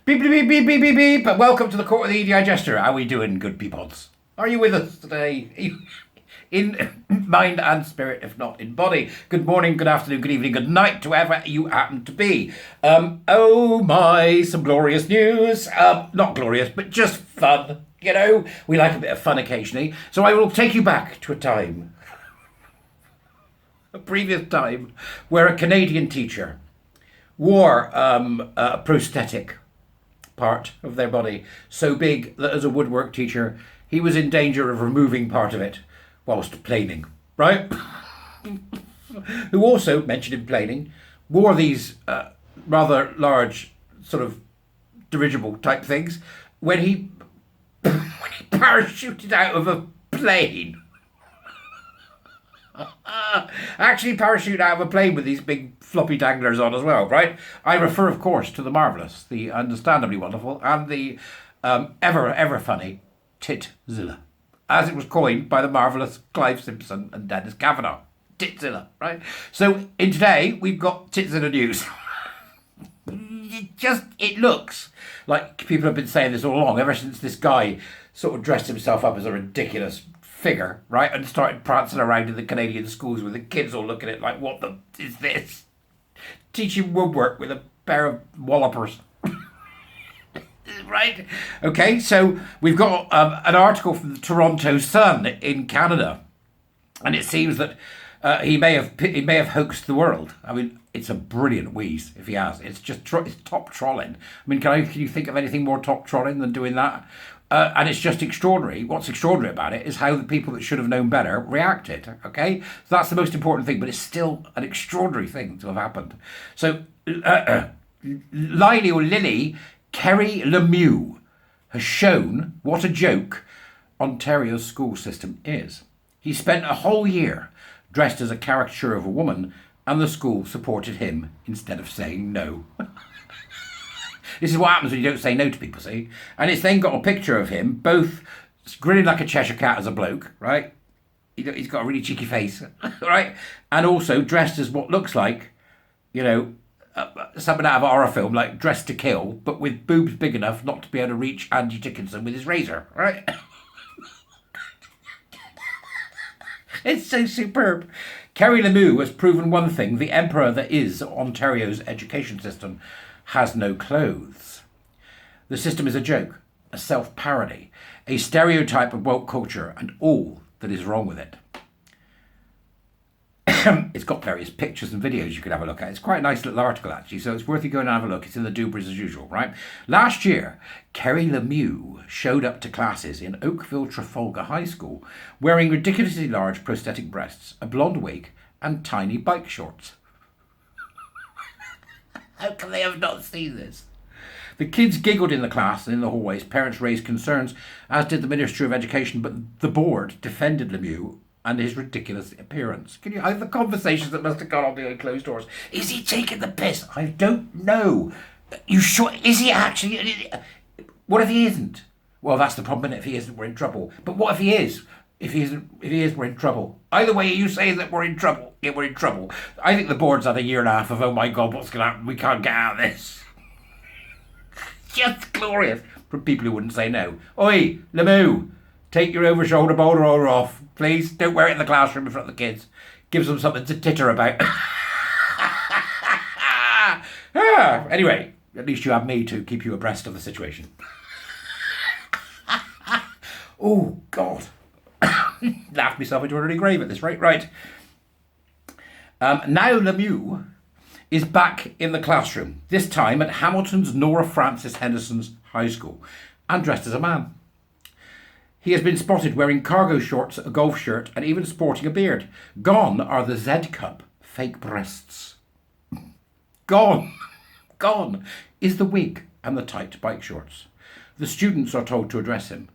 Beep, beep, beep, beep, beep, beep. Welcome to the Court of the EDI Jester. How are we doing, good peepods? Are you with us today? In mind and spirit, if not in body. Good morning, good afternoon, good evening, good night to whoever you happen to be. Oh my, some glorious news. Not glorious, but just fun. You know, we like a bit of fun occasionally. So I will take you back to a previous time, where a Canadian teacher wore a prosthetic part of their body so big that as a woodwork teacher he was in danger of removing part of it whilst planing, right? Who also, mentioned in planing, wore these rather large sort of dirigible type things when he parachuted out of a plane. Actually parachuted out of a plane with these big floppy danglers on as well, right? I refer, of course, to the marvellous, the understandably wonderful, and the ever funny Titzilla, as it was coined by the marvellous Clive Simpson and Dennis Kavanagh. Titzilla, right? So in today, we've got Titzilla news. It looks like people have been saying this all along, ever since this guy sort of dressed himself up as a ridiculous figure, right, and started prancing around in the Canadian schools with the kids all looking at it like, what the is this? Teaching woodwork with a pair of wallopers. Right? Okay, so we've got an article from the Toronto Sun in Canada, and it seems that he may have hoaxed the world. I mean, it's a brilliant wheeze if he has. It's just it's top trolling. I mean, can you think of anything more top trolling than doing that? And it's just extraordinary. What's extraordinary about it is how the people that should have known better reacted, okay? So that's the most important thing, but it's still an extraordinary thing to have happened. So, Lily Kerry Lemieux has shown what a joke Ontario's school system is. He spent a whole year dressed as a caricature of a woman, and the school supported him instead of saying no. This is what happens when you don't say no to people, see? And it's then got a picture of him, both grinning like a Cheshire cat as a bloke, right? He's got a really cheeky face, right? And also dressed as what looks like, you know, something out of a horror film, like Dressed to Kill, but with boobs big enough not to be able to reach Andy Dickinson with his razor, right? It's so superb. Kerry Lemieux has proven one thing: the emperor that is Ontario's education system has no clothes. The system is a joke, a self-parody, a stereotype of woke culture, and all that is wrong with it. It's got various pictures and videos you could have a look at. It's quite a nice little article, actually, so it's worth you going and have a look. It's in the Doobries as usual, right? Last year, Kerry Lemieux showed up to classes in Oakville Trafalgar High School wearing ridiculously large prosthetic breasts, a blonde wig, and tiny bike shorts. How can they have not seen this? The kids giggled in the class and in the hallways. Parents raised concerns, as did the Ministry of Education, but the board defended Lemieux and his ridiculous appearance. Can you have the conversations that must have gone on behind closed doors? Is he taking the piss? I don't know. You sure? Is he actually? What if he isn't? Well, that's the problem. If he isn't, we're in trouble. But what if he is? If he is, we're in trouble. Either way, you say that we're in trouble. Yeah, we're in trouble. I think the board's had a year and a half of, oh my God, what's going to happen? We can't get out of this. Just glorious. From people who wouldn't say no. Oi, Lemieux, take your over-shoulder boulder roller off. Please, don't wear it in the classroom in front of the kids. Gives them something to titter about. Anyway, at least you have me to keep you abreast of the situation. Oh, God. Laughed myself into a really grave at this rate. Right. Now Lemieux is back in the classroom, this time at Hamilton's Nora Francis Henderson's high school, and dressed as a man. He has been spotted wearing cargo shorts, a golf shirt, and even sporting a beard. Gone are the Z-cup fake breasts. Gone is the wig and the tight bike shorts. The students are told to address him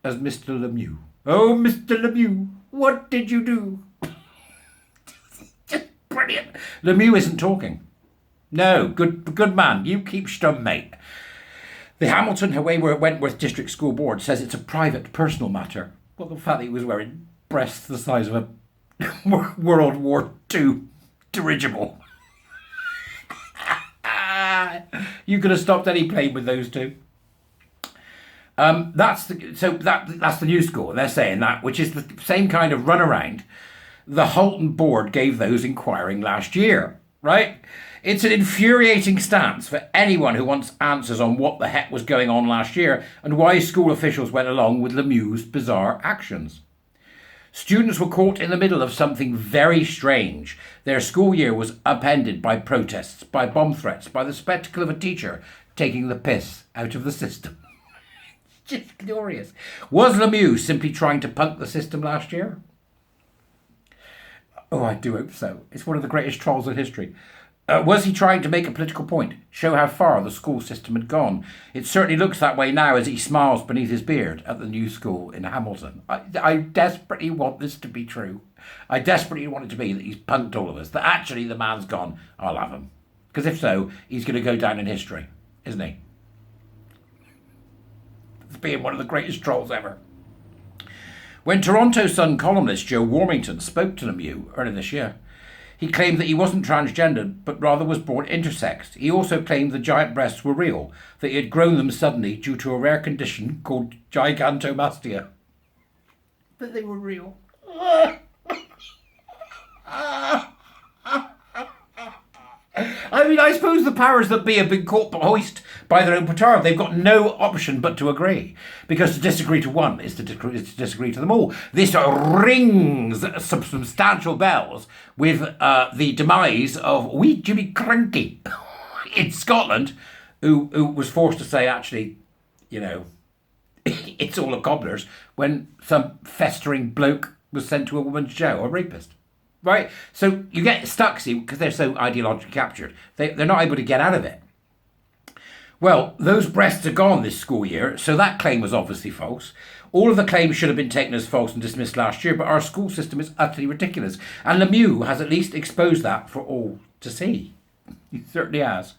as Mr. Lemieux. Oh, Mr. Lemieux, what did you do? Just brilliant. Lemieux isn't talking. No, good man. You keep stum, mate. The Hamilton Hawaii Wentworth District School Board says it's a private, personal matter. Well, the fact that he was wearing breasts the size of a World War II dirigible. You could have stopped any plane with those two. That's the new school. And they're saying that, which is the same kind of runaround the Halton board gave those inquiring last year, right? It's an infuriating stance for anyone who wants answers on what the heck was going on last year and why school officials went along with Lemieux's bizarre actions. Students were caught in the middle of something very strange. Their school year was upended by protests, by bomb threats, by the spectacle of a teacher taking the piss out of the system. Just glorious. Was Lemieux simply trying to punk the system last year? Oh, I do hope so. It's one of the greatest trolls in history. Was he trying to make a political point, show how far the school system had gone? It certainly looks that way now as he smiles beneath his beard at the new school in Hamilton. I desperately want this to be true. I desperately want it to be that he's punked all of us, that actually the man's gone, I'll have him. Because if so, he's going to go down in history, isn't he? As being one of the greatest trolls ever. When Toronto Sun columnist Joe Warmington spoke to Lemieux earlier this year, he claimed that he wasn't transgendered, but rather was born intersex. He also claimed the giant breasts were real, that he had grown them suddenly due to a rare condition called gigantomastia. That they were real. I mean, I suppose the powers that be have been caught hoist by their own petard. They've got no option but to agree, because to disagree to one is to disagree to them all. This rings some substantial bells with the demise of wee Jimmy Cranky in Scotland, who was forced to say, actually, you know, it's all a cobbler's, when some festering bloke was sent to a woman's jail, a rapist. Right? So you get stuck, see, because they're so ideologically captured. They're not able to get out of it. Well, those breasts are gone this school year, so that claim was obviously false. All of the claims should have been taken as false and dismissed last year, but our school system is utterly ridiculous. And Lemieux has at least exposed that for all to see. He certainly has.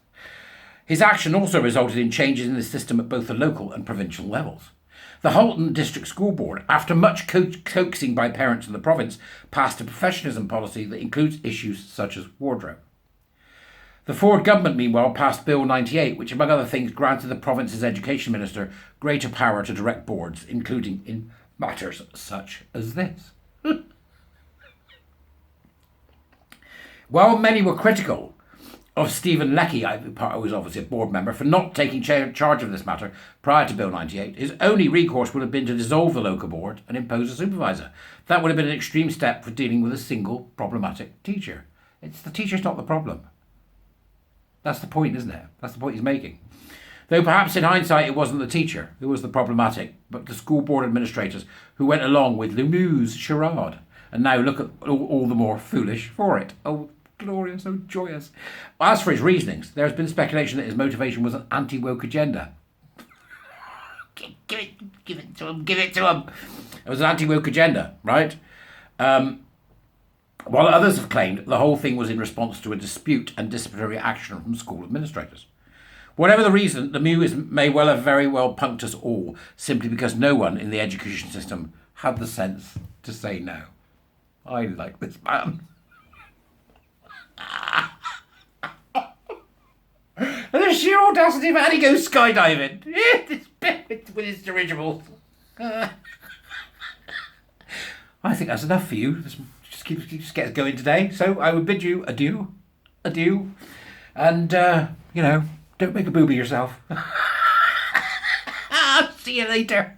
His action also resulted in changes in the system at both the local and provincial levels. The Halton District School Board, after much coaxing by parents in the province, passed a professionalism policy that includes issues such as wardrobe. The Ford government, meanwhile, passed Bill 98, which, among other things, granted the province's education minister greater power to direct boards, including in matters such as this. While many were critical of Stephen Leckie, who was obviously a board member, for not taking charge of this matter prior to Bill 98, his only recourse would have been to dissolve the local board and impose a supervisor. That would have been an extreme step for dealing with a single problematic teacher. It's the teacher's not the problem. That's the point, isn't it? That's the point he's making. Though perhaps in hindsight it wasn't the teacher who was the problematic, but the school board administrators who went along with Lemieux's charade and now look at all the more foolish for it. Oh, glorious, so joyous. As for his reasonings, there has been speculation that his motivation was an anti-woke agenda. Give it to him. It was an anti-woke agenda, right? While others have claimed the whole thing was in response to a dispute and disciplinary action from school administrators. Whatever the reason, Lemieux may well have very well punked us all, simply because no one in the education system had the sense to say no. I like this man. And the sheer audacity of how he goes skydiving with his dirigibles. I think that's enough for you. Just get us going today. So I would bid you adieu, and don't make a boob of yourself. See you later.